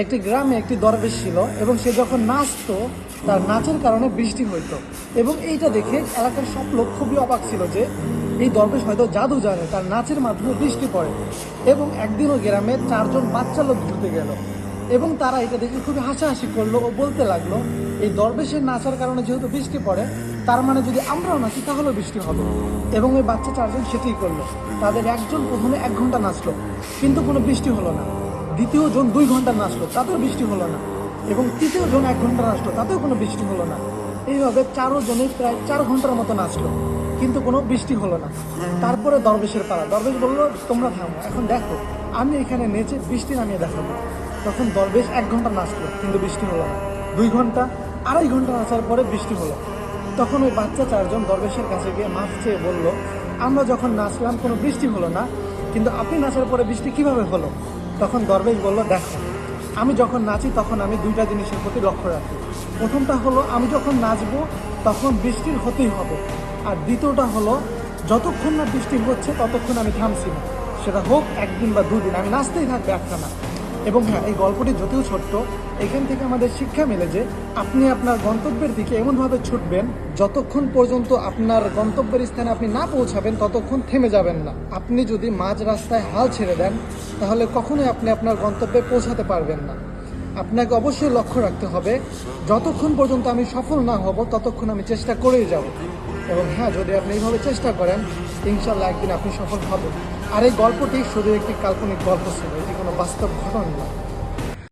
একটি গ্রামে একটি দরবেশ ছিল এবং সে যখন নাচতো তার নাচের কারণে বৃষ্টি হইতো এবং এইটা দেখে এলাকার সব লোক খুবই অবাক ছিল যে এই দরবেশ হয়তো জাদু জানে, তার নাচের মাধ্যমে বৃষ্টি পড়ে। এবং একদিনও গ্রামে 4জন বাচ্চা লোক ঘুরতে গেল এবং তারা এটা দেখে খুবই হাসাহাসি করলো ও বলতে লাগলো এই দরবেশের নাচার কারণে যেহেতু বৃষ্টি পড়ে, তার মানে যদি আমরাও নাচি তাহলেও বৃষ্টি হবে। এবং ওই বাচ্চা 4জন সেটাই করলো। তাদের একজন প্রথমে 1 ঘন্টা নাচলো কিন্তু কোনো বৃষ্টি হলো না, দ্বিতীয় জন 2 ঘন্টা নাচলো তাতেও বৃষ্টি হলো না, এবং তৃতীয় জন 1 ঘন্টা নাচলো তাতেও কোনো বৃষ্টি হলো না। এইভাবে 4 জনে প্রায় 4 ঘন্টার মতো নাচলো কিন্তু কোনো বৃষ্টি হলো না। তারপরে দরবেশের পালা। দরবেশ বললো তোমরা থামো, এখন দেখো আমি এখানে নেচে বৃষ্টি নামিয়ে দেখাবো। তখন দরবেশ 1 ঘন্টা নাচলো কিন্তু বৃষ্টি হলো না, 2 ঘন্টা, 2.5 ঘন্টা নাচার পরে বৃষ্টি হলো। তখন ওই বাচ্চা 4জন দরবেশের কাছে গিয়ে মাফ চেয়ে বলল, আমরা যখন নাচলাম কোনো বৃষ্টি হলো না, কিন্তু আপনি নাচার পরে বৃষ্টি কিভাবে হলো? তখন দরবেশ বলল, দেখো আমি যখন নাচি তখন আমি 2টা জিনিসের প্রতি লক্ষ্য রাখি। প্রথমটা হলো আমি যখন নাচবো তখন বৃষ্টির হতেই হবে, আর দ্বিতীয়টা হলো যতক্ষণ না বৃষ্টি হচ্ছে ততক্ষণ আমি থামছি না, সেটা হোক 1 দিন বা 2 দিন, আমি নাচতেই থাকবে একটানা। এবং হ্যাঁ, এই গল্পটি যদিও ছোট্ট, এখান থেকে আমাদের শিক্ষা মেলে যে আপনি আপনার গন্তব্যের দিকে এমনভাবে ছুটবেন যতক্ষণ পর্যন্ত আপনার গন্তব্যের স্থানে আপনি না পৌঁছাবেন ততক্ষণ থেমে যাবেন না। আপনি যদি মাঝ রাস্তায় হাল ছেড়ে দেন তাহলে কখনোই আপনি আপনার গন্তব্যে পৌঁছাতে পারবেন না। আপনাকে অবশ্যই লক্ষ্য রাখতে হবে যতক্ষণ পর্যন্ত আমি সফল না হব ততক্ষণ আমি চেষ্টা করেই যাব। এবং হ্যাঁ, যদি আপনি এইভাবে চেষ্টা করেন ইনশাল্লাহ একদিন আপনি সফল হবেন। আর এই গল্পটি শুধু একটি কাল্পনিক গল্প ছিল, এটি কোনো বাস্তব ঘটনা নয়।